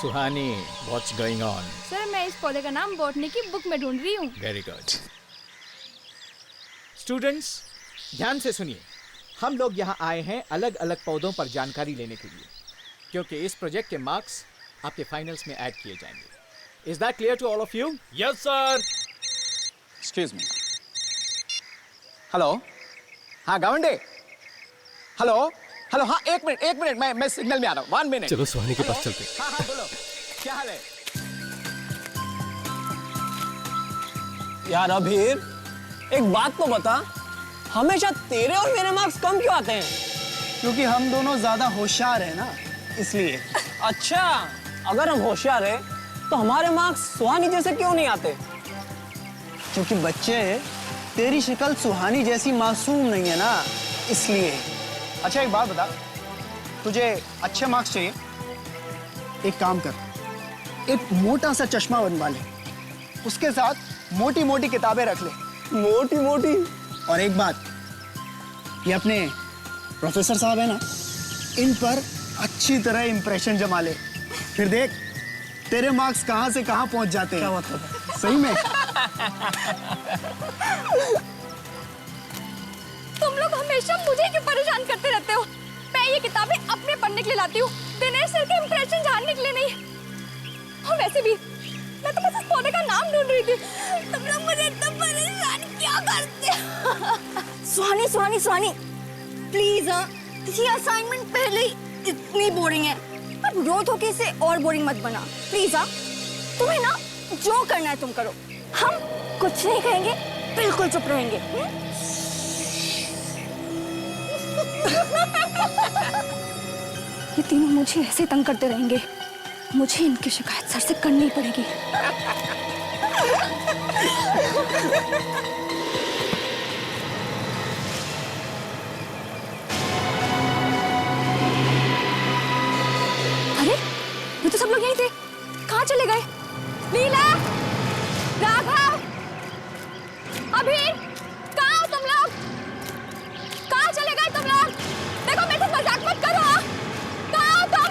Suhani, what's going on? Sir मैं इस पौधे का नाम बॉटनी की बुक में ढूंढ रही हूँ। Very good. स्टूडेंट्स, ध्यान से सुनिए। हम लोग यहाँ आए हैं अलग अलग पौधों पर जानकारी लेने के लिए, क्योंकि इस प्रोजेक्ट के मार्क्स आपके फाइनल्स में ऐड किए जाएंगे। Is that clear to all of you? Yes, sir. Excuse me. Hello, हाँ गावंडे, हेलो हेलो, हाँ एक मिनट, मैं सिग्नल में आ रहा हूँ। 1 मिनट। चलो सुहानी के पास चलते। हाँ हाँ बोलो, क्या हाल है? यार अभीर, एक बात तो बता, हमेशा तेरे और मेरे मार्क्स कम क्यों आते हैं? क्योंकि हम दोनों ज्यादा होशियार हैं ना, इसलिए। अच्छा, अगर हम होशियार हैं, तो हमारे मार्क्स सुहानी जैसे क्यों नहीं आते? क्योंकि बच्चे, तेरी शक्ल सुहानी जैसी मासूम नहीं है ना, इसलिए। अच्छा एक बात बता, तुझे अच्छे मार्क्स चाहिए? एक काम कर, एक मोटा सा चश्मा बनवा ले, उसके साथ मोटी मोटी किताबें रख ले। मोटी मोटी? और एक बात, ये अपने प्रोफेसर साहब है ना, इन पर अच्छी तरह इंप्रेशन जमा ले, फिर देख तेरे मार्क्स कहां से कहां पहुंच जाते हैं। क्या मतलब है? सही में। तुम लोग हमेशा मुझे क्यों परेशान करते रहते हो? मैं ये किताबें अपने पढ़ने के लिए लाती हूँ, दिनेश सर के इंप्रेशन जानने के लिए नहीं। और वैसे भी मैं तो बस इस पौधे का नाम ढूंढ रही थी। तुम लोग मुझे इतना परेशान क्या करते हो? सुहानी प्लीज, ये असाइनमेंट पहले ही इतनी बोरिंग है, अब रोज होके इसे और बोरिंग मत बना प्लीज। तुम्हें ना जो करना है तुम करो, हम कुछ नहीं कहेंगे, बिल्कुल चुप रहेंगे। ये तीनों मुझे ऐसे तंग करते रहेंगे, मुझे इनकी शिकायत सर से करनी पड़ेगी। अरे ये तो सब लोग यहीं थे, कहाँ चले गए? नीला, राघव, अभी कहाँ हो तुम लोग? कहाँ चले गए तुम लोग? देखो मेरे से मजाक मत करो। कहाँ हो तुम?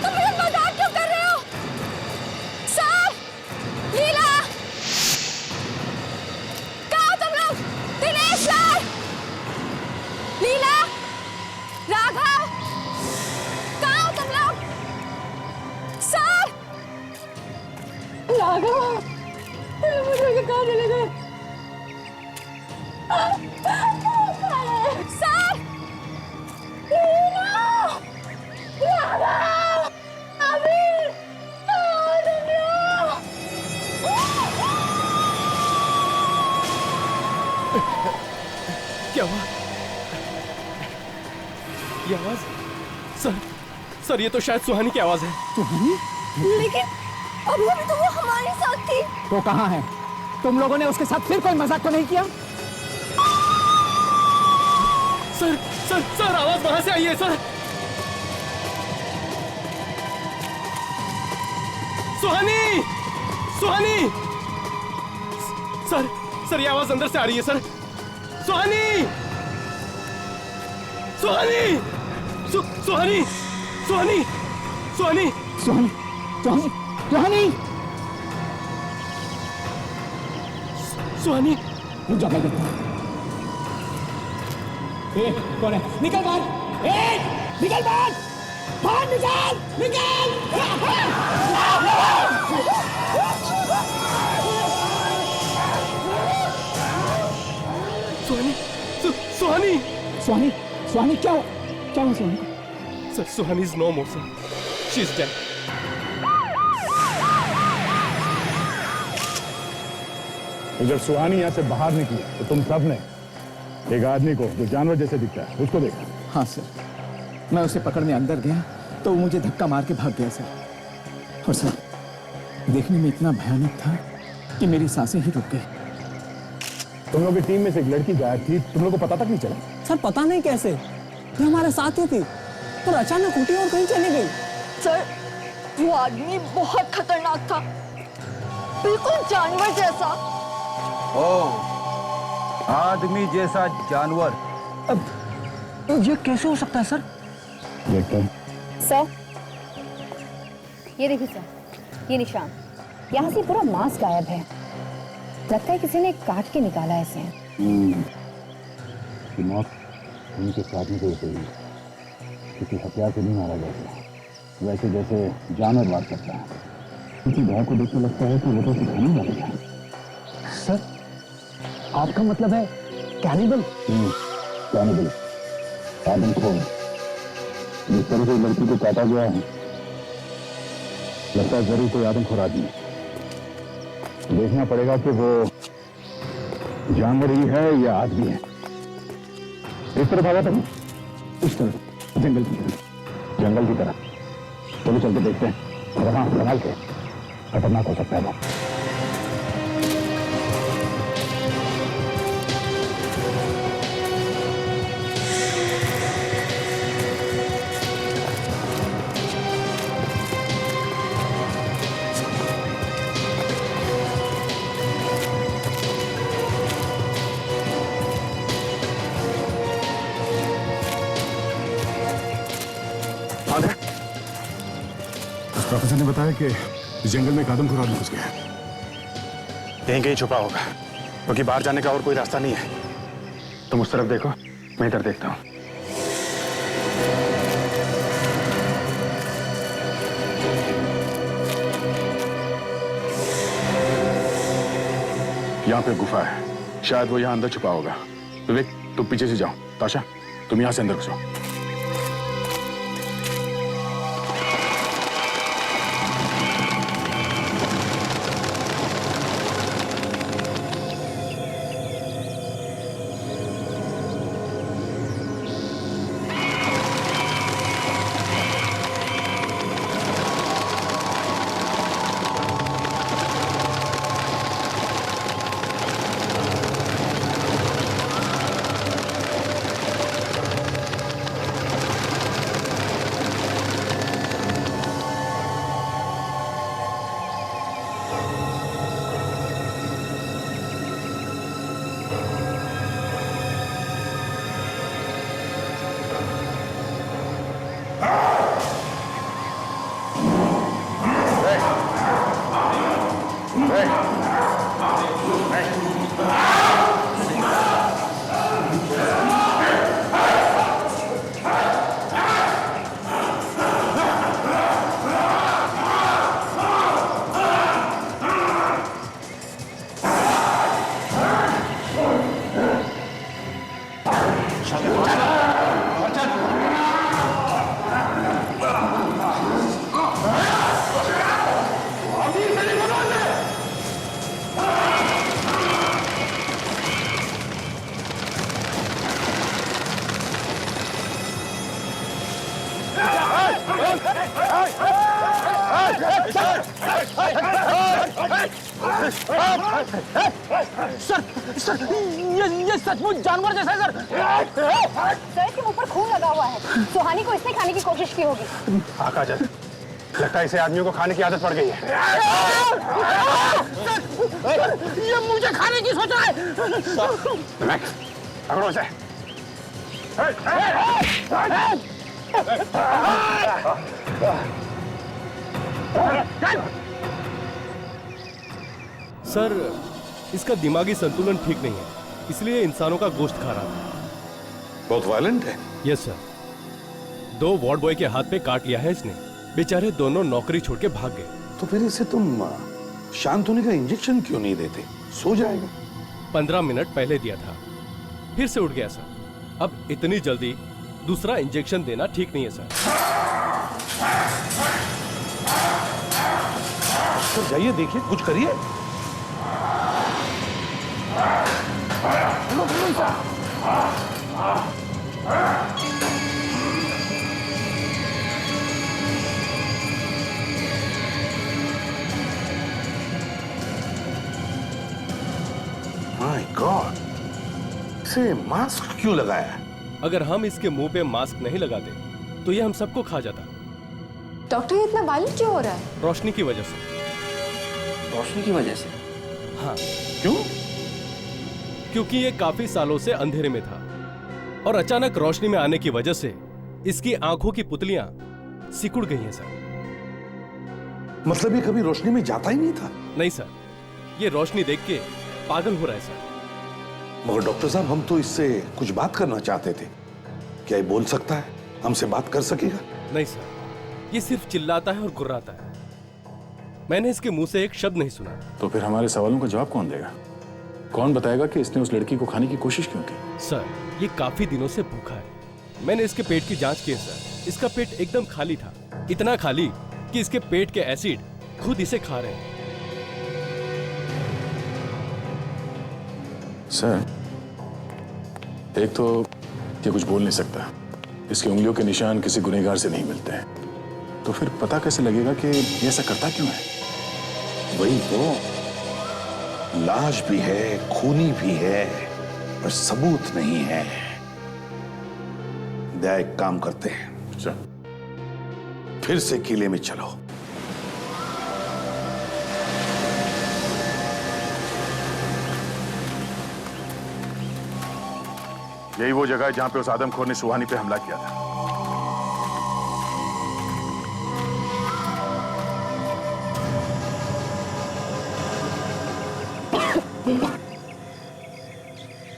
तुम मुझे मजाक क्यों कर रहे हो? सर, नीला, कहाँ हो तुम लोग? दिनेश सर, नीला, राघव, कहाँ हो तुम लोग? सर, राघव, मुझे कहाँ चले गए? सर, नीला, राघव, अभी, क्या हुआ? ये आवाज? सर ये तो शायद सुहानी की आवाज है। लेकिन अभी तो वो हमारे साथ थी। तो कहाँ है? तुम लोगों ने उसके साथ फिर कोई मजाक तो नहीं किया? सर आवाज वहां से आई है सर। सुहानी, सर ये आवाज अंदर से आ रही है सर। सुहानी, रुक जा, कौन है? निकल बाहर! निकल बाहर! बाहर निकल! सुहानी क्या हुआ Suhani? Sir Suhani is no more sir, she is dead. जब सुहानी यहाँ से बाहर निकली तो तुम सब ने एक आदमी को जो जानवर जैसे दिखता है उसको देखा? हाँ सर, मैं उसे पकड़ने अंदर गया तो वो मुझे धक्का मार के भाग गया सर। और सर देखने में इतना भयानक था कि मेरी सांसें ही रुक गई। तुम लोग की टीम में से एक लड़की गायब थी, तुम लोग को पता तक नहीं चला? सर पता नहीं कैसे, ये हमारे साथ ही थी, पर अचानक उठी और कहीं चली गई। सर वो आदमी बहुत खतरनाक था, बिल्कुल जानवर जैसा। आदमी जैसा जानवर? अब ये कैसे हो सकता है सर? देखता हूं। सर ये देखिए सर, ये निशान, यहाँ से पूरा मांस गायब है। लगता है किसी ने काट के निकाला है इसे। मौत उनके काटने को हुई, किसी हथियार से नहीं मारा जाता, वैसे जैसे जानवर मार सकता है। किसी गाय को देख के लगता है कि वो तो सिखाने वाले हैं। सर, आपका मतलब है कैनिबल? कैनिबल, आदमखोर। जिस तरह से लड़की को काटा गया है, लगता है जरूर कोई आदमखोर आदमी है। देखना पड़ेगा कि वो जानवर ही है या आदमी है। इस तरफ आया था, इस तरफ, जंगल की तरफ, जंगल की तरफ। चलो चल के देखते हैं। और हाँ, संभाल के, खतरनाक हो सकता है वो। प्रोफेसर ने बताया कि इस जंगल में एक आदमखोर आदमी घुस गया है। यहीं कहीं छुपा होगा, क्योंकि बाहर जाने का और कोई रास्ता नहीं है। तुम उस तरफ देखो, मैं इधर देखता हूं। यहाँ पे गुफा है, शायद वो यहाँ अंदर छुपा होगा। विवेक, तुम पीछे से जाओ। ताशा, तुम यहाँ से अंदर घुसो। सर, ये सचमुच जानवर जैसा है सर। सर, इसके मुंह पर खून लगा हुआ है। सुहानी को इसने खाने की कोशिश की होगी। काजल, लगता है इसे आदमियों को खाने की आदत पड़ गई है। ये मुझे खाने की सोच रहा है। पकड़ो इसे। सर, इसका दिमागी संतुलन ठीक नहीं है, इसलिए इंसानों का गोश्त खा रहा था। बहुत वायलेंट है। Yes sir. 2 वार्ड बॉय के हाथ पे काट लिया है इसने। बेचारे दोनों नौकरी छोड़ के भाग गए। तो फिर इसे तुम शांत होने का इंजेक्शन क्यों नहीं देते? सो जाएगा। 15 मिनट पहले दिया था, फिर से उठ गया सर। अब इतनी जल्दी दूसरा इंजेक्शन देना ठीक नहीं है सर। तो जाइए, देखिए, कुछ करिए। माय गॉड, इसे मास्क क्यों लगाया? अगर हम इसके मुंह पे मास्क नहीं लगाते तो ये हम सबको खा जाता। डॉक्टर, ये इतना वायलेंट क्यों हो रहा है? रोशनी की वजह से। रोशनी की वजह से? हाँ। क्यों? क्योंकि ये काफी सालों से अंधेरे में था और अचानक रोशनी में आने की वजह से इसकी आंखों की पुतलियां सिकुड़ गई हैं सर। मतलब ये कभी रोशनी में जाता ही नहीं था? नहीं सर, ये रोशनी देख के पागल हो रहा है सर। मगर डॉक्टर साहब, हम तो इससे कुछ बात करना चाहते थे। क्या ये बोल सकता है? हमसे बात कर सकेगा? नहीं सर, ये सिर्फ चिल्लाता है और गुर्राता है। मैंने इसके मुंह से एक शब्द नहीं सुना। तो फिर हमारे सवालों का जवाब कौन देगा? कौन बताएगा कि इसने उस लड़की को खाने की कोशिश क्यों की? सर, ये काफी दिनों से भूखा है। मैंने इसके पेट की जांच की है सर। इसका पेट एकदम खाली था, इतना खाली कि इसके पेट के एसिड खुद इसे खा रहे हैं। सर, एक तो ये कुछ बोल नहीं सकता, इसकी उंगलियों के निशान किसी गुनहगार से नहीं मिलते हैं, तो फिर पता कैसे लगेगा कि ये ऐसा करता क्यों है? वही तो, लाश भी है, खूनी भी है, पर सबूत नहीं है। दया, एक काम करते हैं, फिर से किले में चलो। यही वो जगह है जहां पे उस आदमखोर ने सुहानी पे हमला किया था।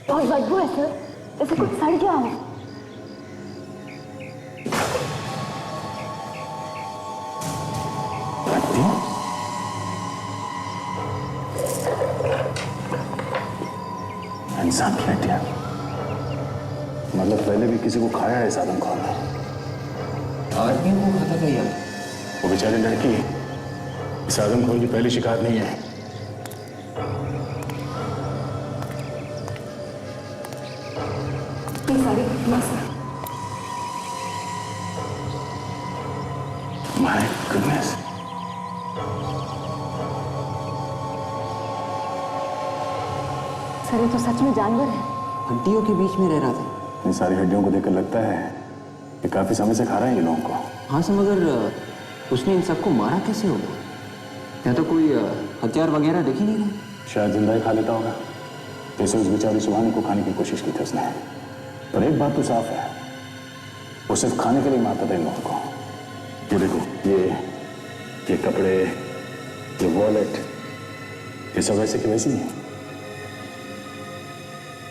बहुत बदबू है सर, जैसे कुछ सड़ गया हो। इंसान की हड्डियां, मतलब पहले भी किसी को खाया है इस आदमखोर ने। आदमी को खाता था यार। वो बेचारी लड़की इस आदमखोर की पहली शिकार नहीं है। My goodness. सर, ये तो सच में जानवर है। हड्डियों के बीच में रह रहा था। इन सारी हड्डियों को देखकर लगता है कि काफी समय से खा रहा है ये लोगों को। हाँ सर, मगर उसने इन सबको मारा कैसे होगा? या तो कोई हथियार वगैरह देख ही नहीं रहा। शायद जिंदा ही खा लेता होगा, जैसे उस बेचारी सुहानी को खाने की कोशिश की थी उसने। पर एक बात तो साफ है, वो सिर्फ खाने के लिए मारता था इन लोगों को। ये देखो, ये कपड़े, ये वॉलेट, ये सब वैसे की वैसी है।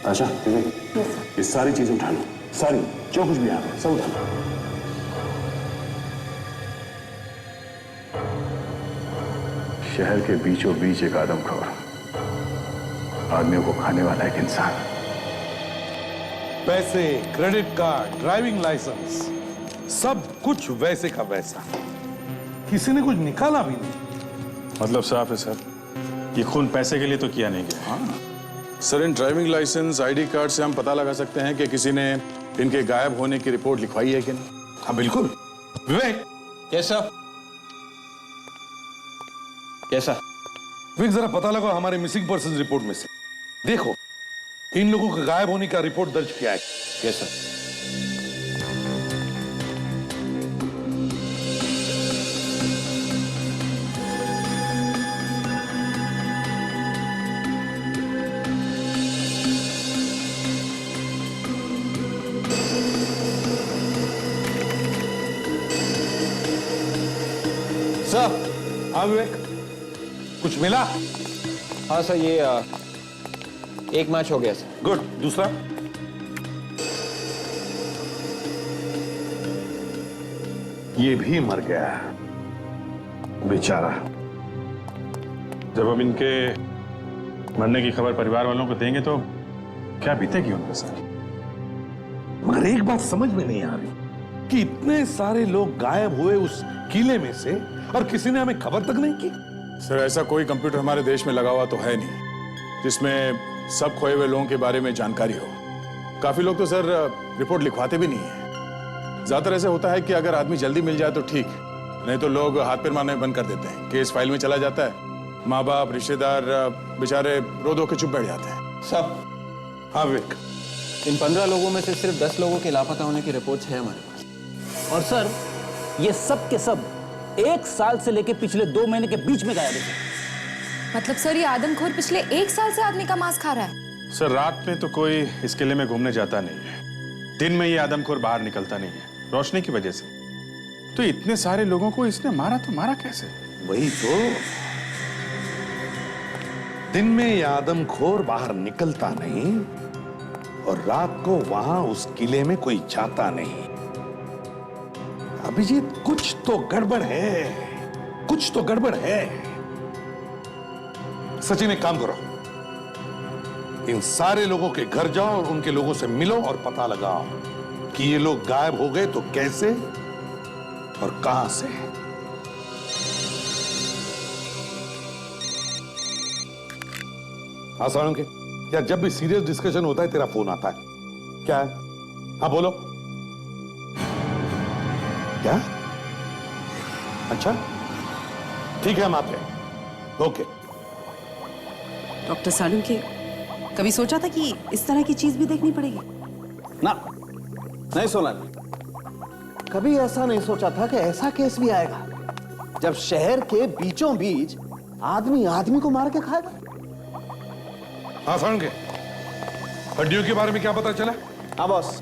आशा, ये सारी चीजें उठा लो, सारी, जो कुछ भी यहाँ पे सब उठा लो। शहर के बीचों बीच एक आदमखोर, आदमियों को खाने वाला एक इंसान। पैसे, क्रेडिट कार्ड, ड्राइविंग लाइसेंस, सब कुछ वैसे का वैसा। किसी ने कुछ निकाला भी नहीं। मतलब साफ है सर, ये खून पैसे के लिए तो किया नहीं गया। हाँ सर, इन ड्राइविंग लाइसेंस, आईडी कार्ड से हम पता लगा सकते हैं कि किसी ने इनके गायब होने की रिपोर्ट लिखवाई है कि नहीं। हाँ बिल्कुल। Vivek. Yes sir. Yes sir. Vivek, जरा पता लगा हमारे मिसिंग पर्सन रिपोर्ट में से। देखो, इन लोगों के गायब होने का रिपोर्ट दर्ज किया है। Yes sir. सर। हाँ विवेक, कुछ मिला? हाँ सर, ये एक मैच हो गया सर। गुड। दूसरा? ये भी मर गया बेचारा। जब हम इनके मरने की खबर परिवार वालों को देंगे तो क्या बीतेगी उनके साथ? मगर एक बात समझ में नहीं आ रही कि इतने सारे लोग गायब हुए उस किले में से और किसी ने हमें खबर तक नहीं की। सर, ऐसा कोई कंप्यूटर हमारे देश में लगा हुआ तो है नहीं जिसमें सब खोए हुए लोगों के बारे में जानकारी हो। काफी लोग तो सर रिपोर्ट लिखवाते भी नहीं है। ज्यादातर ऐसे होता है कि अगर आदमी जल्दी मिल जाए तो ठीक, नहीं तो लोग हाथ पैर मारने बंद कर देते हैं। केस फाइल में चला जाता है, माँ बाप, रिश्तेदार बेचारे रो धो के चुप बैठ जाते हैं। सब। हाँ विवेक, इन 15 लोगों में से सिर्फ 10 लोगों के लापता होने की रिपोर्ट्स है हमारे पास। और सर, ये सब के सब 1 साल से लेके पिछले 2 महीने के बीच में गायब है। मतलब सर, ये आदमखोर पिछले 1 साल से आदमी का मांस खा रहा है? सर, रात में तो कोई इस किले में घूमने जाता नहीं है, दिन में ये आदमखोर बाहर निकलता नहीं है, रोशनी की वजह से। तो इतने सारे लोगों को इसने मारा तो मारा कैसे? वही तो, दिन में ये आदमखोर बाहर निकलता नहीं और रात को वहां उस किले में कोई जाता नहीं। अभिजीत, कुछ तो गड़बड़ है, कुछ तो गड़बड़ है। सचिन, एक काम करो, इन सारे लोगों के घर जाओ और उनके लोगों से मिलो और पता लगाओ कि ये लोग गायब हो गए तो कैसे और कहां से। हाँ सारण के, यार जब भी सीरियस डिस्कशन होता है तेरा फोन आता है, क्या है? हाँ बोलो। क्या? अच्छा ठीक है, हम आते हैं। ओके। डॉक्टर सालुंके, कभी सोचा था कि इस तरह की चीज भी देखनी पड़ेगी? ना, नहीं सोनाली, कभी ऐसा नहीं सोचा था कि ऐसा केस भी आएगा जब शहर के बीचों बीच आदमी आदमी को मार के खाएगा। हाँ सारण के, हड्डियों के बारे में क्या पता चला? हाँ बॉस,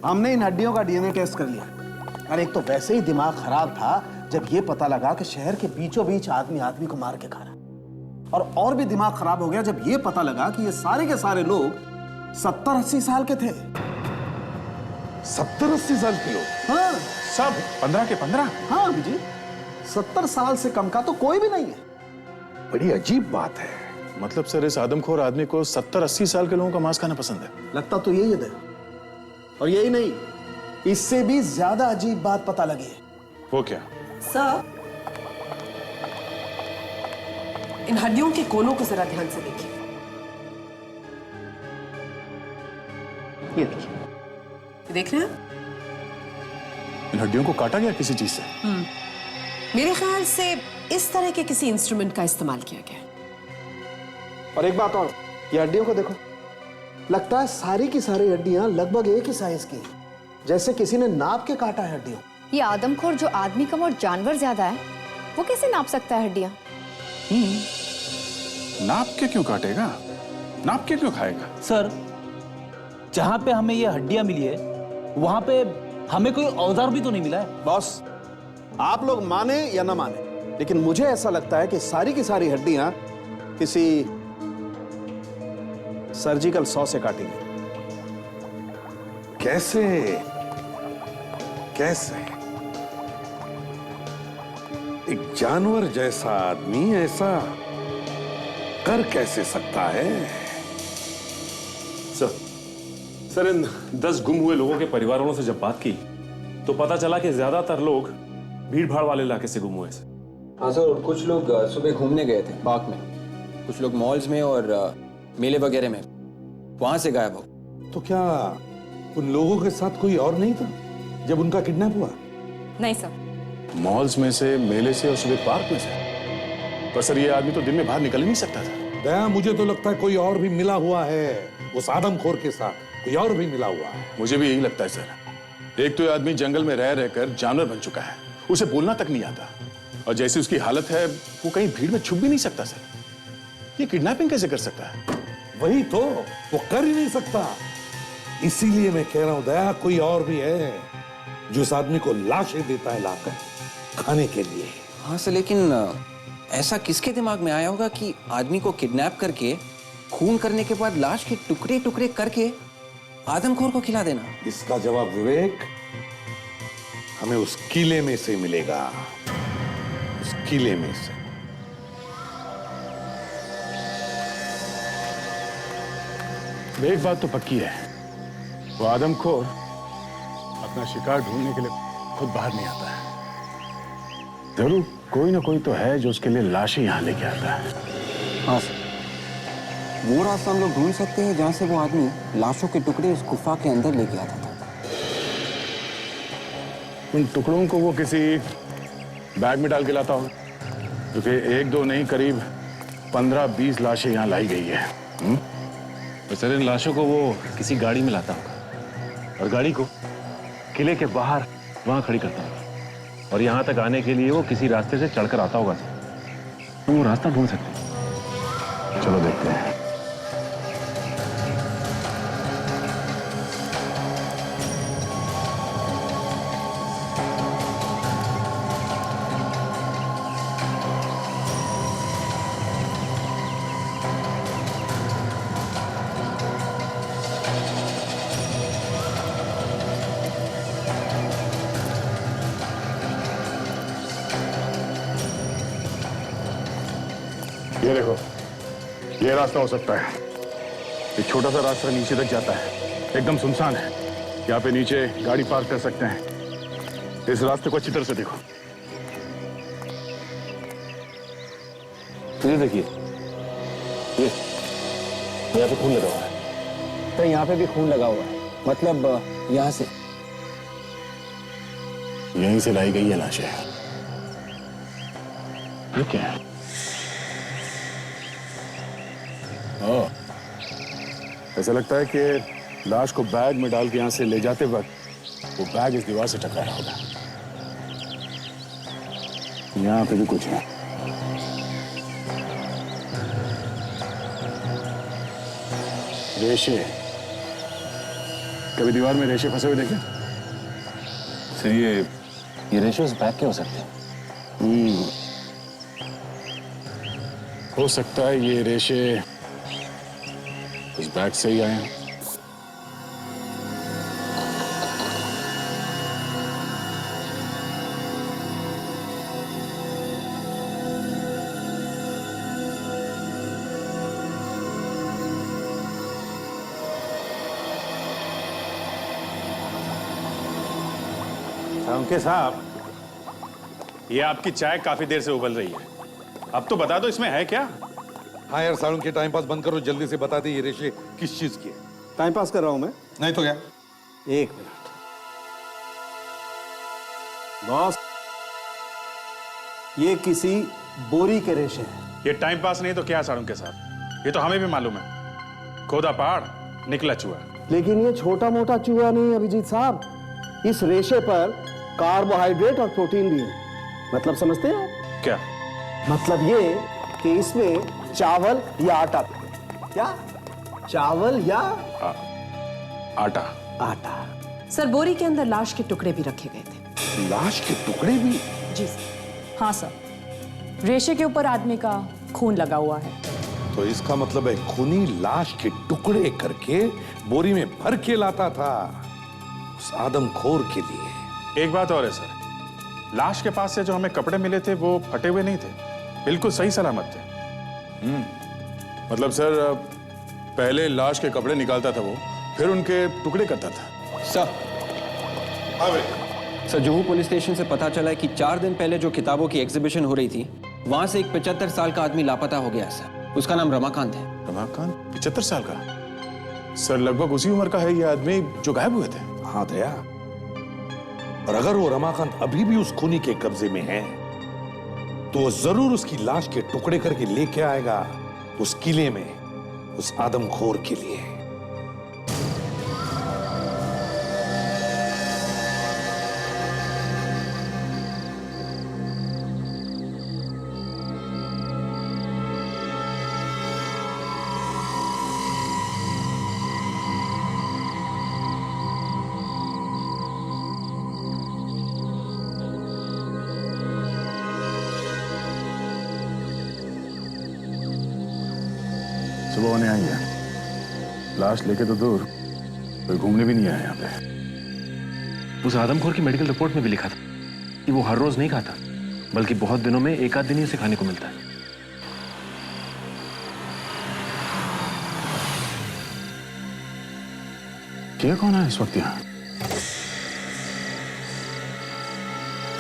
हमने इन हड्डियों का डीएनए टेस्ट कर लिया। अरे एक तो वैसे ही दिमाग खराब था जब ये पता लगा कि शहर के बीचों बीच आदमी आदमी को मार के खा रहा, और भी दिमाग खराब हो गया जब ये पता लगा कि ये सारे के सारे लोग 70-80 साल के थे। 70-80 साल के लोग? हाँ सब 15 के 15? हाँ जी, 70 साल से कम का तो कोई भी नहीं है। बड़ी अजीब बात है। मतलब सर, इस आदमखोर आदमी को 70-80 साल के लोगों का मांस खाना पसंद है? लगता तो यही है, और यही नहीं, इससे भी ज्यादा अजीब बात पता लगी है। वो क्या? सर, इन हड्डियों के कोनों को जरा ध्यान से देखिए। ये देखिए, देख रहे हैं? इन हड्डियों को काटा गया किसी चीज से? मेरे ख्याल से इस तरह के किसी इंस्ट्रूमेंट का इस्तेमाल किया गया। और एक बात और, ये हड्डियों को देखो, लगता है सारी की सारी हड्डियां लगभग एक ही साइज की हैं, जैसे किसी ने नाप के काटा है हड्डियों। ये आदमखोर जो आदमी कम और जानवर ज्यादा है, वो कैसे नाप सकता है हड्डियां? नाप के क्यों काटेगा? नाप के क्यों खाएगा? सर, जहां पे हमें ये हड्डियां मिली है, वहां पे हमें कोई औजार भी तो नहीं मिला है। बॉस, आप लोग माने या ना माने, लेकिन मुझे ऐसा लगता है कि सारी की सारी हड्डियां किसी सर्जिकल सॉ से काटी गई। कैसे? कैसे? एक जानवर जैसा आदमी ऐसा कर कैसे सकता है? सर, इन 10 गुम हुए लोगों के परिवारों से जब बात की तो पता चला कि ज्यादातर लोग भीड़ भाड़ वाले इलाके से गुम हुए हैं। हाँ सर, और कुछ लोग सुबह घूमने गए थे पार्क में, कुछ लोग मॉल्स में और मेले वगैरह में, वहां से गायब हो। तो क्या उन लोगों के साथ कोई और नहीं था जब उनका किडनैप हुआ? नहीं सर। मॉल्स में से, मेले से और सुबह पार्क में से? पर सर, ये आदमी तो दिन में बाहर निकल ही नहीं सकता था। दया, मुझे तो लगता है कोई और भी मिला हुआ है उस आदमखोर के साथ, कोई और भी मिला हुआ है। मुझे भी यही लगता है सर। एक तो ये आदमी जंगल में रह रहकर जानवर बन चुका है, उसे बोलना तक नहीं आता, और जैसी उसकी हालत है वो कहीं भीड़ में छुप भी नहीं सकता सर। ये किडनैपिंग कैसे कर सकता है? वही तो, वो कर ही नहीं सकता। इसीलिए मैं कह रहा हूं दया, कोई और भी है जो उस आदमी को लाशें देता है लाकर खाने के लिए। हाँ सर, लेकिन ऐसा किसके दिमाग में आया होगा कि आदमी को किडनैप करके खून करने के बाद लाश के टुकड़े टुकड़े करके आदमखोर को खिला देना? इसका जवाब विवेक हमें उस किले में से मिलेगा, उस किले में से। एक बात तो पक्की है, वो आदमखोर अपना शिकार ढूंढने के लिए खुद बाहर नहीं आता है। जरूर कोई ना कोई तो है जो उसके लिए लाशें यहां लेके आता है। हाँ सर, वो रास्ता हम लोग ढूंढ सकते हैं जहां से वो आदमी लाशों के टुकड़े उस गुफा के अंदर लेके आता था। उन टुकड़ों को वो किसी बैग में डाल के लाता होगा, क्योंकि 1-2 नहीं, करीब 15-20 लाशें यहाँ लाई गई है। तो सर, इन लाशों को वो किसी गाड़ी में लाता होगा और गाड़ी को किले के बाहर वहां खड़ी करता होगा, और यहाँ तक आने के लिए वो किसी रास्ते से चढ़कर आता होगा सर। तुम वो रास्ता ढूंढ सकते हैं। चलो देखते हैं। ये देखो, ये रास्ता हो सकता है। एक छोटा सा रास्ता नीचे तक जाता है, एकदम सुनसान है। यहाँ पे नीचे गाड़ी पार्क कर सकते हैं। इस रास्ते को अच्छी तरह से देखो। ये देखिए, ये यहाँ पे खून लगा हुआ है। तो यहाँ पे भी खून लगा हुआ है, मतलब यहाँ से यहीं से लाई गई है लाशें। ये क्या है? ओह, ऐसा लगता है कि लाश को बैग में डाल के यहां से ले जाते वक्त वो बैग इस दीवार से टकराया होगा। यहां पे भी कुछ है। रेशे, कभी दीवार में रेशे फंसे हुए देखे? सर ये रेशे उस बैग के हो सकते हैं। हो सकता है ये रेशे उस बैग से ही आए हैं। अंके साहब, ये आपकी चाय काफी देर से उबल रही है। अब तो बता दो इसमें है क्या? हाँ यार सारुण के टाइम पास बंद करो, जल्दी से बता दे ये रेशे किस चीज की है। टाइम पास कर रहा हूं मैं। नहीं तो क्या? एक मिनट बॉस, ये किसी बोरी के रेशे हैं। ये टाइम पास नहीं तो क्या सारुण के साहब? ये तो हमें भी मालूम है, खोदा पहाड़ निकला चूहा। लेकिन ये छोटा मोटा चूहा नहीं अभिजीत साहब, इस रेशे पर कार्बोहाइड्रेट और प्रोटीन भी है। मतलब समझते हैं आप? क्या मतलब ये कि इसमें चावल या आटा, क्या चावल या आटा? आटा। सर, बोरी के अंदर लाश के टुकड़े भी रखे गए थे। लाश के टुकड़े भी? जी सर। हाँ सर, रेशे के ऊपर आदमी का खून लगा हुआ है। तो इसका मतलब है खूनी लाश के टुकड़े करके बोरी में भर के लाता था उस आदमखोर के लिए। एक बात और है सर, लाश के पास से जो हमें कपड़े मिले थे वो फटे हुए नहीं थे, बिल्कुल सही सलामत थे। मतलब सर, पहले लाश के कपड़े निकालता था वो, फिर उनके टुकड़े करता था। सर, जुहू पुलिस स्टेशन से पता चला है कि 4 दिन पहले जो किताबों की एग्जीबिशन हो रही थी, वहां से एक 75 साल का आदमी लापता हो गया सर। उसका नाम रमाकांत है। रमाकांत? 75 साल का? सर, लगभग उसी उम्र का है ये आदमी जो गायब हुए थे। हाँ दया, और अगर वो रमाकांत अभी भी उस खूनी के कब्जे में है तो वो जरूर उसकी लाश के टुकड़े करके लेके आएगा उस किले में उस आदमखोर के लिए। सुबह होने आई है, लाश लेके तो दूर, कोई घूमने भी नहीं आया यहाँ पे। उस आदमखोर की मेडिकल रिपोर्ट में भी लिखा था कि वो हर रोज नहीं खाता, बल्कि बहुत दिनों में एक आध दिन ही उसे खाने को मिलता है। क्या कौन है इस वक्त यहाँ?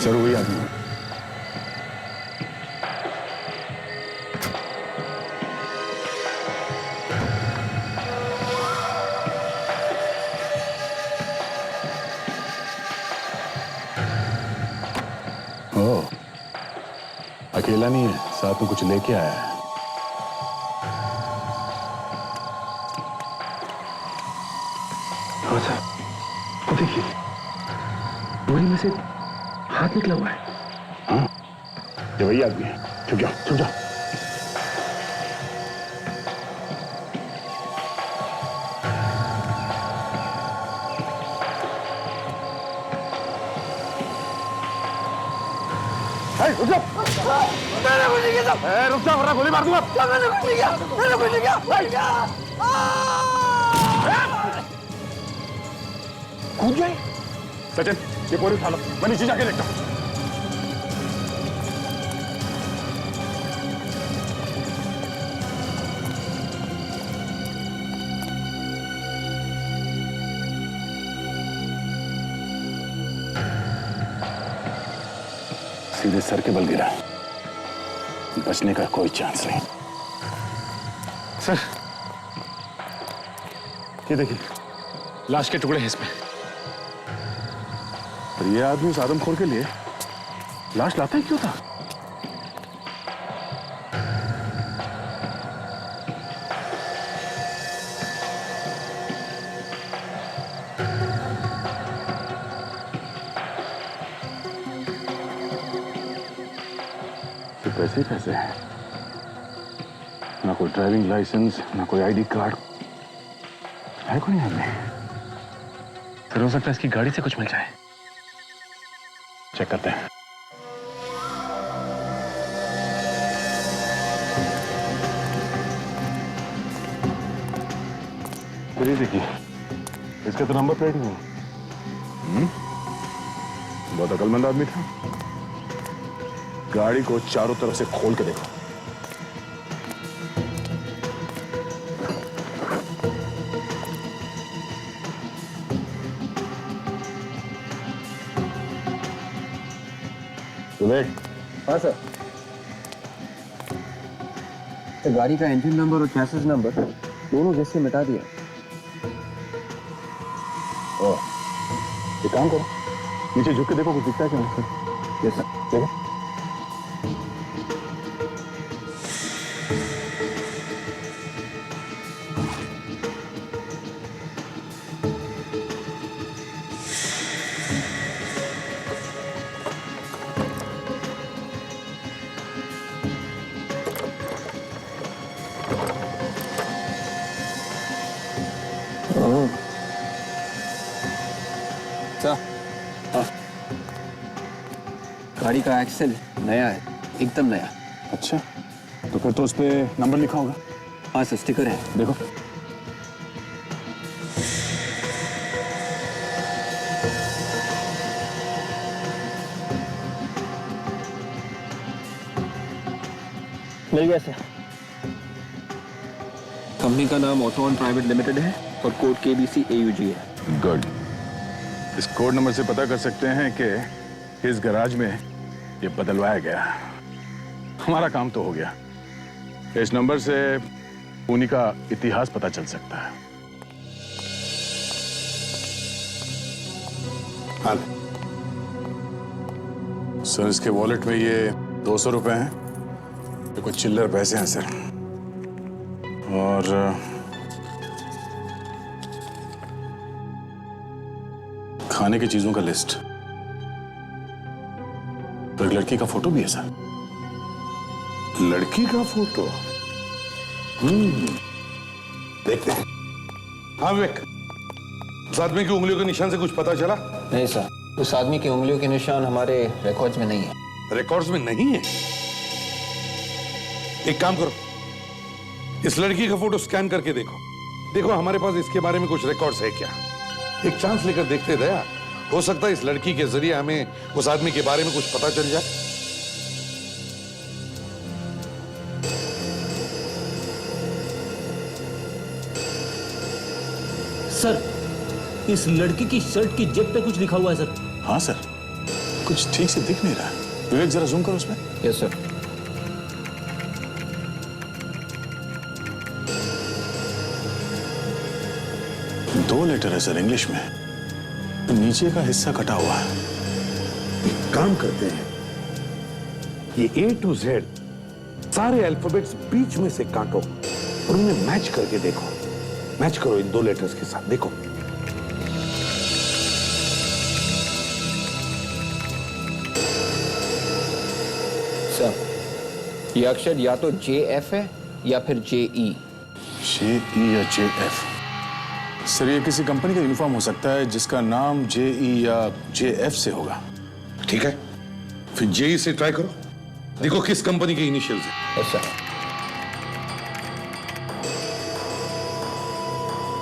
सर, वही आदमी है। अकेला नहीं है, साथ में कुछ लेके आया है। हाँ सर, वो देखिए, बोरी में से हाथ निकला हुआ है। हाँ, ये वही आदमी है। छुप जाओ, छुप जाओ। रुक जाओ, मैंने कुछ नहीं किया। रुक जाओ वरना गोली मार दूंगा। मैंने कुछ नहीं किया, मैंने कुछ नहीं किया। कूद जाए। सचिन, ये बोरी उठा लो, मैं नीचे जाके देखता हूँ। सीधे सर के बल गिरा। बचने का कोई चांस नहीं। सर, ये देखिए, लाश के टुकड़े हैं इसमें। और ये आदमी उस आदमखोर के लिए लाश लाता ही क्यों था? पैसे ही पैसे हैं, ना कोई ड्राइविंग लाइसेंस, ना कोई आईडी कार्ड है, कोई नहीं हमें। फिर हो सकता है इसकी गाड़ी से कुछ मिल जाए। चेक करते हैं। फिर ये देखिए, इसका तो नंबर प्लेट ही नहीं। बहुत अकलमंद आदमी था। गाड़ी को चारों तरफ से खोल के देखो। हाँ सर, गाड़ी का इंजन नंबर और चैसिस नंबर दोनों जैसे मिटा दिया। एक काम करो, नीचे झुक के देखो, कुछ दिखता है क्या सर? Yes sir. देखो। गाड़ी का एक्सेल नया है, एकदम नया। अच्छा, तो फिर तो उस पे नंबर लिखा होगा। हाँ सर, स्टिकर है, देखो। मिल गया सर। कंपनी का नाम ऑटोन प्राइवेट लिमिटेड है और कोड KBC AUG है। गुड। इस कोड नंबर से पता कर सकते हैं कि इस गैराज में ये बदलवाया गया। हमारा काम तो हो गया। इस नंबर से खूनी का इतिहास पता चल सकता है। हाँ सर, इसके वॉलेट में ये 200 रुपए हैं, ये कुछ चिल्लर पैसे हैं सर, और खाने की चीजों का लिस्ट, तो एक लड़की का फोटो भी है सर। लड़की का फोटो? देखते हैं। हाँ विवेक, उस आदमी की उंगलियों के निशान से कुछ पता चला? नहीं सर, उस आदमी की उंगलियों के निशान हमारे रिकॉर्ड्स में नहीं है। रिकॉर्ड्स में नहीं है? एक काम करो, इस लड़की का फोटो स्कैन करके देखो। देखो हमारे पास इसके बारे में कुछ रिकॉर्ड्स है क्या। एक चांस लेकर देखते दया, हो सकता है इस लड़की के जरिए हमें उस आदमी के बारे में कुछ पता चल जाए। सर, इस लड़की की शर्ट की जेब पे कुछ लिखा हुआ है सर। हाँ सर, कुछ ठीक से दिख नहीं रहा। विवेक जरा जूम करो उसमें। Yes sir. दो लेटर है सर इंग्लिश में, तो नीचे का हिस्सा कटा हुआ है। एक काम करते हैं, ये A to Z सारे अल्फाबेट्स बीच में से काटो और उन्हें मैच करके देखो। मैच करो इन दो लेटर्स के साथ, देखो। सर, ये अक्षर या तो JF है या फिर JE। JE या JF? सर, ये किसी कंपनी का यूनिफॉर्म हो सकता है जिसका नाम JE या JF से होगा। ठीक है, फिर JE से ट्राई करो, देखो किस कंपनी के इनिशियल्स हैं। Yes sir.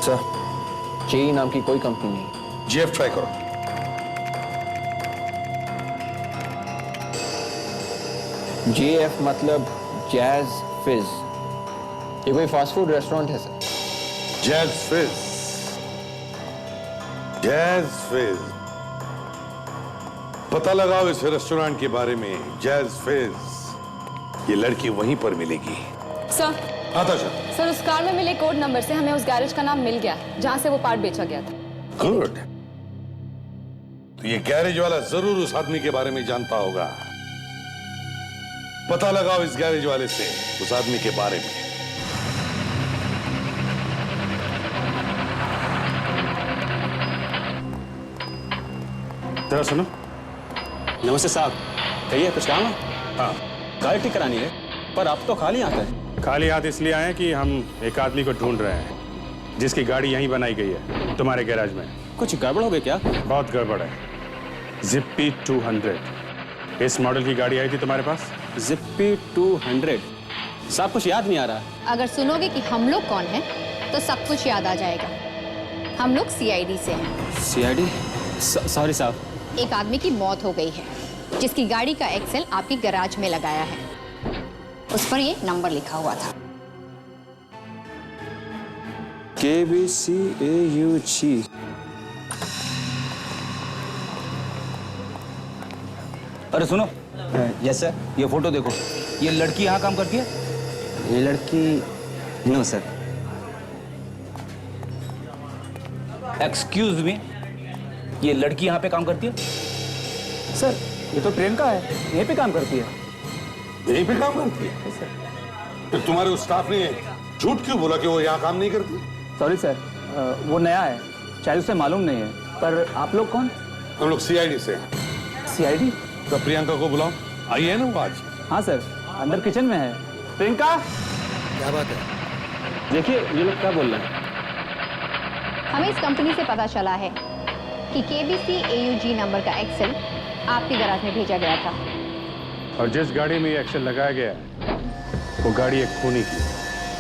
सर, JE नाम की कोई कंपनी नहीं। JF ट्राई करो। JF मतलब जैज फिज। ये कोई फास्ट फूड रेस्टोरेंट है सर। जैज फिज, जैज फिज। पता लगाओ इस रेस्टोरेंट के बारे में। जैज फिज, ये लड़की वहीं पर मिलेगी। सर। आताशा। सर, उस कार में मिले कोड नंबर से हमें उस गैरेज का नाम मिल गया जहां से वो पार्ट बेचा गया था। गुड। तो ये गैरेज वाला जरूर उस आदमी के बारे में जानता होगा। पता लगाओ इस गैरेज वाले से उस आदमी के बारे में। जरा सुनो। नमस्ते साहब, कहिए कुछ काम है? हाँ, गाड़ी ठीक करानी है, पर आप तो खाली हाथ है। खाली हाथ इसलिए आए कि हम एक आदमी को ढूंढ रहे हैं जिसकी गाड़ी यहीं बनाई गई है, तुम्हारे गैराज में। कुछ गड़बड़ हो गई क्या? बहुत गड़बड़ है। जिप्पी 200 इस मॉडल की गाड़ी आई थी तुम्हारे पास? जिप्पी 200? साहब कुछ याद नहीं आ रहा। अगर सुनोगे कि हम लोग कौन हैं, तो सब कुछ याद आ जाएगा। हम लोग सीआईडी से हैं। सीआईडी? सॉरी साहब। एक आदमी की मौत हो गई है जिसकी गाड़ी का एक्सेल आपकी गैराज में लगाया है। उस पर ये नंबर लिखा हुआ था। KBCAUG। अरे सुनो। Yes sir. ये फोटो देखो। ये लड़की यहाँ काम करती है? ये लड़की? No sir. एक्सक्यूज मी, ये लड़की यहाँ पे काम करती है? सर, ये तो ट्रेन का है, यहीं पे काम करती है। यहीं पे काम करती है? फिर तुम्हारे उस स्टाफ ने झूठ क्यों बोला कि वो यहाँ काम नहीं करती? सॉरी सर, वो नया है, शायद उसे मालूम नहीं है। पर आप लोग कौन? हम लोग सीआईडी से हैं। सीआईडी? तो प्रियंका को बुलाओ, आई है ना वो आज? हाँ सर, अंदर किचन में है। प्रियंका! क्या बात है? देखिए ये लोग क्या बोल रहे हैं। हमें इस कंपनी से पता चला है कि KBCAUG नंबर का एक्सेल आपके गैराज में भेजा गया था। और जिस गाड़ी में ये एक्सेल लगाया गया है, वो गाड़ी एक खूनी की।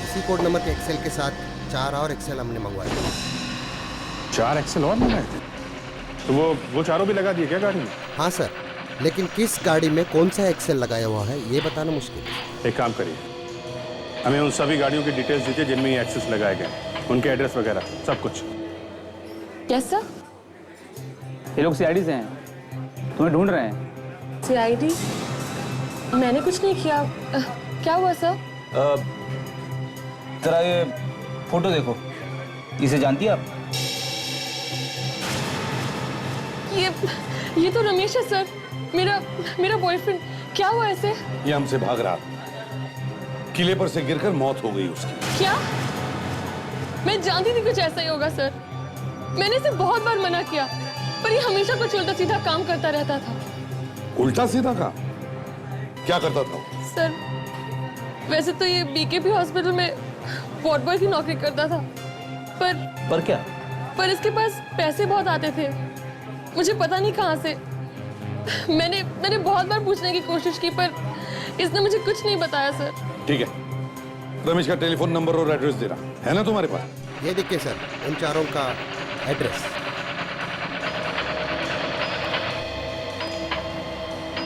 इसी कोड नंबर के एक्सेल के साथ 4 और एक्सेल हमने मंगवाए। 4 एक्सेल और मंगाए थे? तो वो चारों भी लगा दिए क्या गाड़ी में? हाँ सर, लेकिन किस गाड़ी में कौन सा एक्सेल लगाया हुआ है ये बताना मुश्किल है। एक काम करिए, हमें उन सभी गाड़ियों की डिटेल्स दीजिए जिनमें ये एक्सेस लगाए गए, उनके एड्रेस वगैरह सब कुछ। Yes sir. ये लोग सीआईडी से हैं, तुम्हें ढूंढ रहे हैं। सीआईडी? मैंने कुछ नहीं किया। क्या हुआ सर? जरा ये फोटो देखो, इसे जानती है आप? ये तो रमेश है सर, मेरा बॉयफ्रेंड। क्या हुआ ऐसे? ये हमसे भाग रहा था, किले पर से गिरकर मौत हो गई उसकी। क्या? मैं जानती थी कुछ ऐसा ही होगा सर। मैंने इसे बहुत बार मना किया, पर ये हमेशा कुछ उल्टा सीधा काम करता रहता था। उल्टा सीधा काम? क्या करता था? सर, वैसे तो ये BKP हॉस्पिटल में वार्ड बॉय की नौकरी करता था, पर क्या? पर इसके पास पैसे बहुत आते थे, मुझे पता नहीं कहाँ से। मैंने बहुत बार पूछने की कोशिश की, पर इसने मुझे कुछ नहीं बताया सर। ठीक है, रमेश का टेलीफोन नंबर और एड्रेस देना है ना तुम्हारे पास? ये देखिए सर, उन चारों का एड्रेस।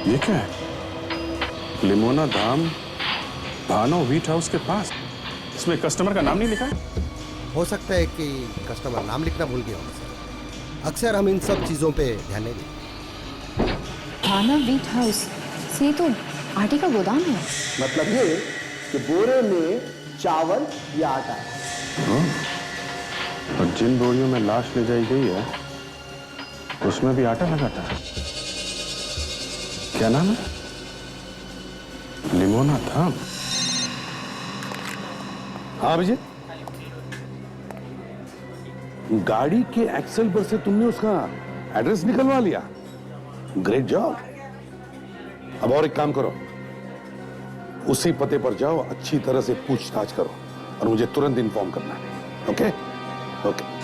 ये क्या है? लिमोना धाम, भानो व्हीट हाउस के पास। इसमें कस्टमर का नाम नहीं लिखा है? हो सकता है कि कस्टमर नाम लिखना भूल गया होगा सर। अक्सर हम इन सब चीज़ों पे ध्यान नहीं देते। भाना व्हीट हाउस, ये तो आटे का गोदाम है। मतलब ये कि बोरे में चावल या आटा है। और जिन बोरियों में लाश ले जाई गई है उसमें भी आटा लगाता है। क्या नाम है? लिमोना धाम। हाँ विजय, गाड़ी के एक्सेल पर से तुमने उसका एड्रेस निकलवा लिया। Great job. अब और एक काम करो, उसी पते पर जाओ, अच्छी तरह से पूछताछ करो और मुझे तुरंत इन्फॉर्म करना है। ओके? ओके।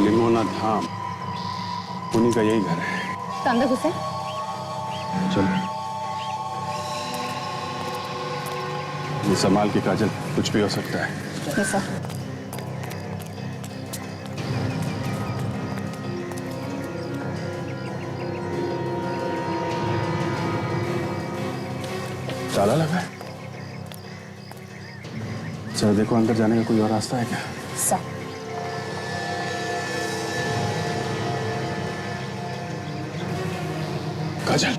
लिमोना धाम, उन्हीं का यही घर है। तो अंदर घुसे। चलो। ये संभाल के काजल, कुछ भी हो सकता है। Yes sir. ताला लगा है। चलो देखो अंदर जाने का कोई और रास्ता है क्या? सर काजल,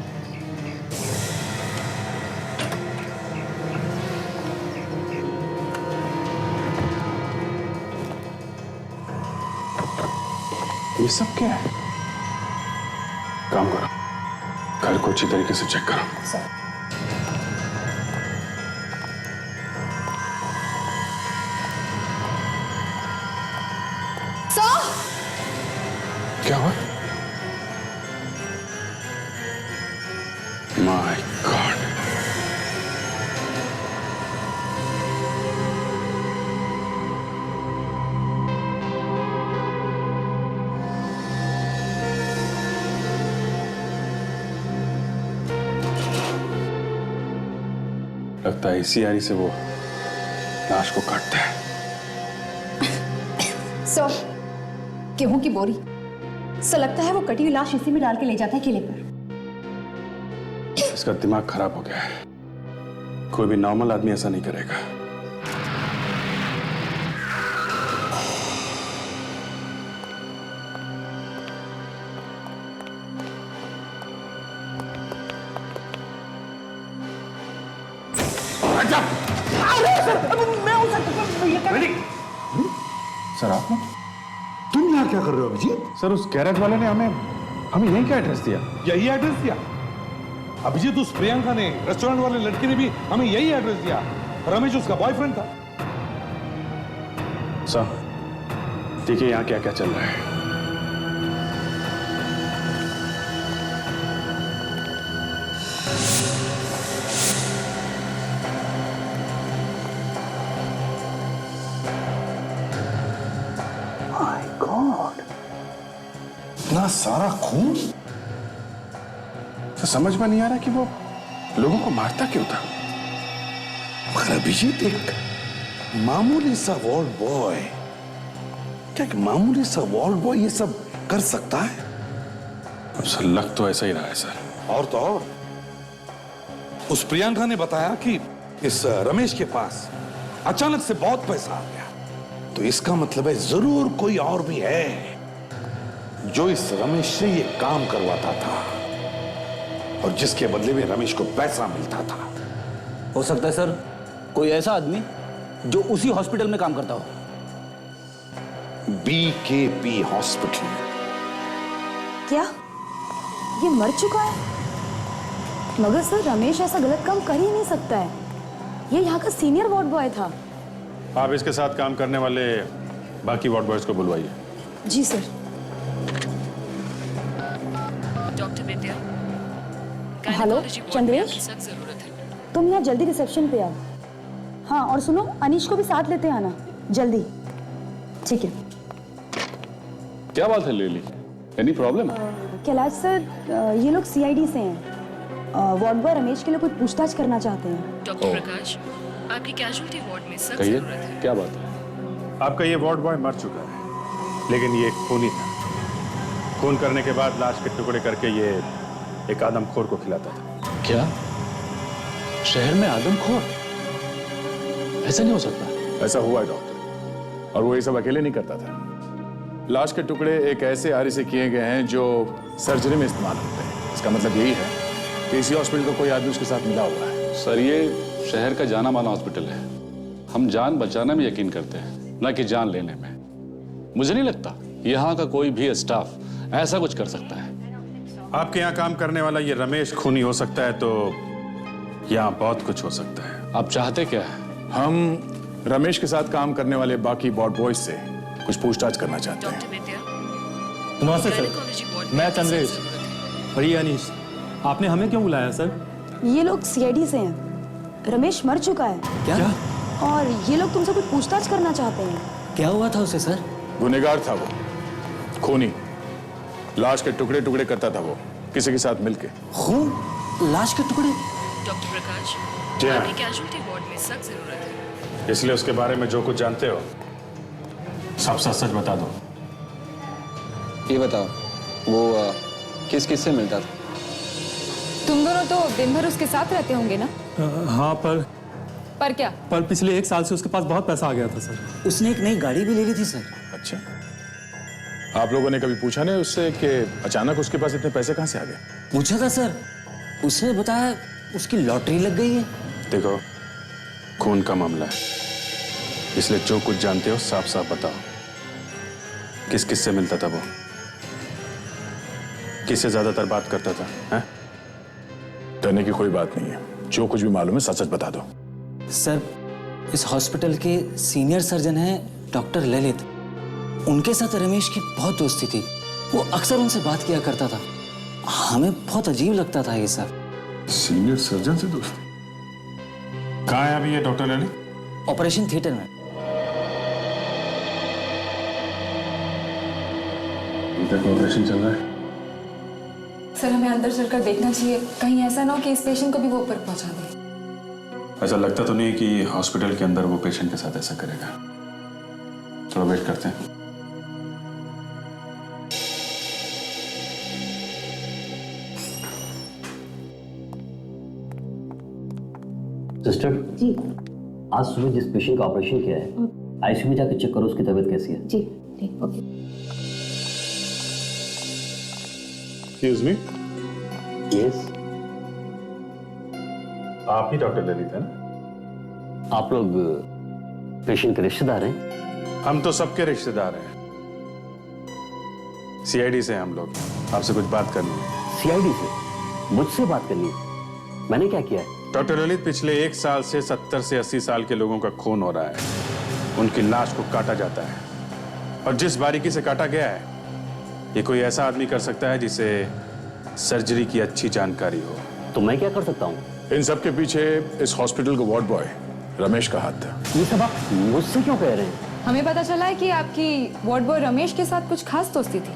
ये सब क्या है? काम करो, घर को अच्छी तरीके से चेक करो। सर क्या हुआ? माय गॉड, लगता है इसी आरी से वो लाश को काटता है। सो गेहूं की बोरी, सो लगता है वो कटी हुई लाश इसी में डाल के ले जाता है किले पर। इसका दिमाग खराब हो गया है, कोई भी नॉर्मल आदमी ऐसा नहीं करेगा। सर आप तुम यहाँ क्या कर रहे हो अभिजीत? सर उस गैरेज वाले ने हमें यही क्या एड्रेस दिया? यही एड्रेस दिया अभिजीत? उस प्रियंका ने, रेस्टोरेंट वाले लड़के ने भी हमें यही एड्रेस दिया। रमेश उसका बॉयफ्रेंड था। सर देखिए यहाँ क्या क्या चल रहा है। माय गॉड, इतना सारा खून। तो समझ में नहीं आ रहा कि वो लोगों को मारता क्यों था। मगर अभिजीत एक मामूली सा वॉर्ड बॉय, क्या एक मामूली सा वॉर्ड बॉय ये सब कर सकता है? अब सर लग तो ऐसा ही रहा है सर। और तो और उस प्रियंका ने बताया कि इस रमेश के पास अचानक से बहुत पैसा आ गया, तो इसका मतलब है जरूर कोई और भी है जो इस रमेश से ये काम करवाता था और जिसके बदले में रमेश को पैसा मिलता था। हो सकता है सर कोई ऐसा आदमी जो उसी हॉस्पिटल में काम करता हो। BKP hospital. क्या ये मर चुका है? मगर सर रमेश ऐसा गलत काम कर ही नहीं सकता है, ये यहाँ का सीनियर वार्ड बॉय था। आप इसके साथ काम करने वाले बाकी वार्ड बॉयज को बुलवाइए। जी सर। डॉक्टर विद्या, हेलो चंद्रेश, तुम यहाँ जल्दी रिसेप्शन पे आओ। हाँ और सुनो, अनीश को भी साथ लेते आना जल्दी। ठीक है। क्या बात है लेली, एनी प्रॉब्लम? कैलाश सर, ये लोग CID से हैं, वार्ड बॉय रमेश के लिए कुछ पूछताछ करना चाहते हैं। डॉक्टर प्रकाश, आपकी कैजुअल्टी वार्ड में सख्त कहिए, जरूरत है। क्या बात है? आपका ये वार्ड बॉय मर चुका है, लेकिन ये एक खूनी था। खून करने के बाद लाश के टुकड़े करके ये एक आदमखोर को खिलाता था। क्या शहर में आदमखोर? ऐसा नहीं हो सकता। ऐसा हुआ है डॉक्टर, और वो ये सब अकेले नहीं करता था। लाश के टुकड़े एक ऐसे आरी से किए गए हैं जो सर्जरी में इस्तेमाल होते हैं। इसका मतलब यही है कि इसी हॉस्पिटल का कोई आदमी उसके साथ मिला हुआ है। सर ये शहर का जाना माना हॉस्पिटल है, हम जान बचाने में यकीन करते हैं, न कि जान लेने में। मुझे नहीं लगता यहाँ का कोई भी स्टाफ ऐसा कुछ कर सकता है। आपके यहाँ काम करने वाला ये रमेश खूनी हो सकता है, तो यहाँ बहुत कुछ हो सकता है। आप चाहते क्या है? हम रमेश के साथ काम करने वाले बाकी वार्ड बॉयज से कुछ पूछताछ करना चाहते हैं। नमस्ते सर, मैं चंद्रेश और ये अनीश। आपने हमें क्यों बुलाया सर? ये लोग CID से हैं, रमेश मर चुका है। क्या? और ये लोग तुमसे कुछ पूछताछ करना चाहते हैं। क्या हुआ था उसे सर? गुनहगार था वो, खूनी, लाश के टुकड़े टुकड़े करता था वो किसी के साथ मिलके। खून? लाश के टुकड़े? डॉक्टर प्रकाश, जी हाँ। आपकी कैजुअल्टी वार्ड में सख्त जरूरत है। इसलिए उसके बारे में जो कुछ जानते हो सब सच सच बता दो। ये बताओ, वो किस किस से मिलता था? तुम दोनों तो दिन भर उसके साथ रहते होंगे ना? हाँ, पर क्या? पर पिछले 1 साल से उसके पास बहुत पैसा आ गया था सर। उसने एक नई गाड़ी भी ले ली थी सर। अच्छा, आप लोगों ने कभी पूछा नहीं उससे कि अचानक उसके पास इतने पैसे कहां से आ गए? पूछा था सर, उसने बताया उसकी लॉटरी लग गई है। देखो, खून का मामला है, इसलिए जो कुछ जानते हो साफ साफ बताओ। किस किस से मिलता था वो? किससे ज्यादातर बात करता था? हैं? डरने की कोई बात नहीं है, जो कुछ भी मालूम है सच सच बता दो। सर, इस हॉस्पिटल के सीनियर सर्जन हैं डॉक्टर ललित, उनके साथ रमेश की बहुत दोस्ती थी। वो अक्सर उनसे बात किया करता था। हमें बहुत अजीब लगता था ये सब। सीनियर सर्जन से दोस्ती? कहाँ है अभी ये डॉक्टर ललित? ऑपरेशन थिएटर में। ऑपरेशन चल रहा है? सर, हमें अंदर चलकर देखना चाहिए, कहीं ऐसा ना हो कि इस पेशेंट को भी वो ऊपर पहुंचा दे। ऐसा लगता तो नहीं कि हॉस्पिटल के अंदर वो पेशेंट के साथ ऐसा करेगा। थोड़ा वेट करते हैं। सिस्टर जी, आज सुबह जिस पेशेंट का ऑपरेशन किया है आईसीयू में जाकर चेक करो उसकी तबीयत कैसी है। जी ठीक, ओके। Excuse me. यस, आप ही डॉक्टर ललित है ना? आप लोग पेशेंट के रिश्तेदार हैं? हम तो सबके रिश्तेदार हैं। सीआईडी से हम लोग, आपसे कुछ बात करनी है। सीआईडी से? मुझसे बात करनी है? मैंने क्या किया है? डॉक्टर ललित, पिछले 1 साल से 70 से 80 साल के लोगों का खून हो रहा है। उनकी लाश को काटा जाता है, और जिस बारीकी से काटा गया है, ये कोई ऐसा आदमी कर सकता है जिसे सर्जरी की अच्छी जानकारी हो। तो मैं क्या कर सकता हूँ? इन सब के पीछे इस हॉस्पिटल का वार्ड बॉय रमेश का हाथ था। ये सब आप मुझसे क्यों कह रहे हैं? हमें पता चला है कि आपकी वार्ड बॉय रमेश के साथ कुछ खास दोस्ती थी।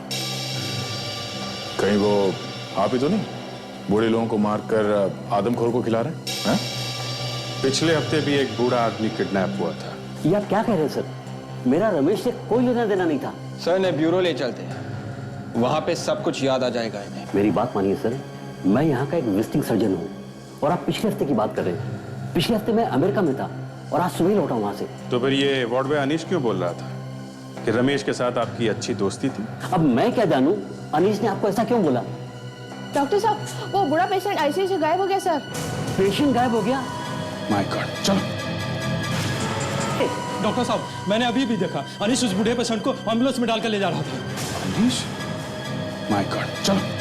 कहीं वो आप ही तो नहीं बूढ़े लोगों को मारकर आदमखोर को खिला रहे हैं? पिछले हफ्ते भी एक बूढ़ा आदमी किडनैप हुआ था। ये आप क्या कह रहे हैं सर? मेरा रमेश से कोई लेना देना नहीं था। सर ने ब्यूरो ले चलते हैं, वहां पे सब कुछ याद आ जाएगा इन्हें। मेरी बात मानिए सर, मैं यहाँ का एक विजिटिंग सर्जन हूँ, और आप पिछले हफ्ते की बात कर रहे हैं। पिछले हफ्ते मैं अमेरिका में था और आज सुबह लौटा वहां से। तो फिर ये वार्ड बॉय अनीश क्यों बोल रहा था कि रमेश के साथ आपकी अच्छी दोस्ती थी? अब मैं क्या जानूं, अनीश ने आपको ऐसा क्यों बोला? डॉक्टर साहब, वो बूढ़ा पेशेंट आईसीयू से गायब हो गया सर। पेशेंट गायब हो गया? माय गॉड, चलो। डॉक्टर साहब, मैंने अभी भी देखा, अनीश उस बूढ़े पेशेंट को एम्बुलेंस में डालकर ले जा रहा था। अनीश? माय गॉड, चलो।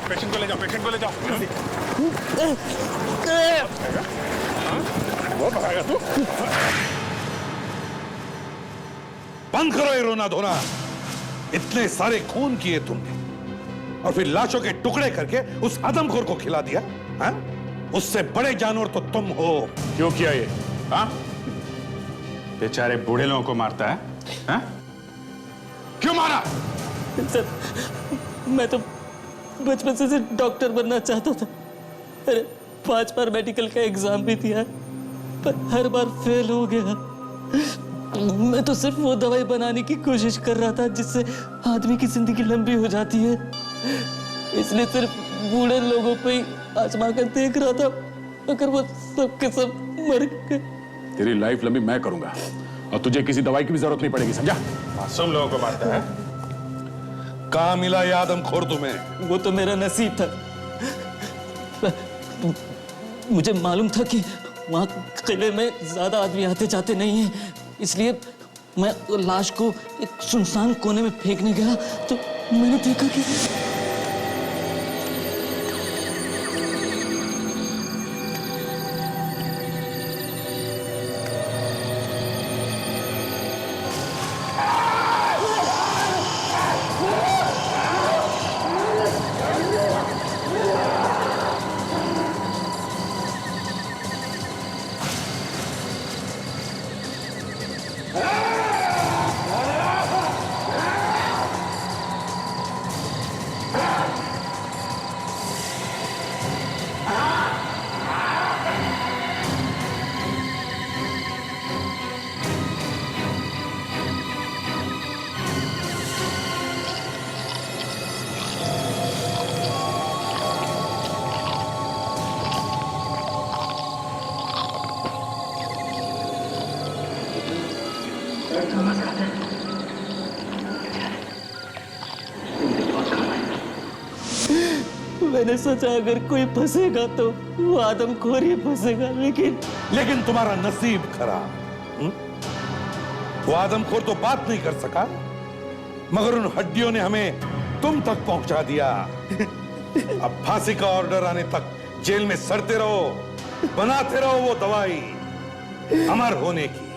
पेशेंट को ले जाओ, पेशेंट को ले जाओ। वो भगाएगा तू? बंद करो ये रोना धोना। इतने सारे खून किए तुमने, और फिर लाशों के टुकड़े करके उस आदमखोर को खिला दिया। हाँ? उससे बड़े जानवर तो तुम हो। क्यों किया ये? हाँ? बेचारे बूढ़े लोगों को मारता है? हाँ? क्यों मारा? सर, मैं तो बचपन से डॉक्टर बनना चाहता था। अरे 5 बार मेडिकल का एग्जाम भी दिया, पर हर बार फेल हो गया। मैं तो सिर्फ वो दवाई बनाने की कोशिश कर रहा था जिससे आदमी की जिंदगी लंबी हो जाती है, इसलिए सिर्फ बूढ़े लोगों पे ही आजमा कर देख रहा था, मगर वो सब के सब मर गए। तेरी लाइफ लंबी मैं करूंगा, और तुझे किसी दवाई की भी जरूरत नहीं पड़ेगी, समझा? मासूम लोगों को मारता है। कहाँ मिला ये आदमखोर तुम्हें? वो तो मेरा नसीब था। मुझे मालूम था कि वहां किले में ज्यादा आदमी आते जाते नहीं हैं, इसलिए मैं लाश को एक सुनसान कोने में फेंकने गया तो मैंने देखा कि मैंने सोचा अगर कोई फंसेगा तो वो आदमखोर ही फंसेगा, लेकिन तुम्हारा नसीब खराब। वो आदमखोर तो बात नहीं कर सका, मगर उन हड्डियों ने हमें तुम तक पहुंचा दिया। अब फांसी का ऑर्डर आने तक जेल में सड़ते रहो, बनाते रहो वो दवाई अमर होने की।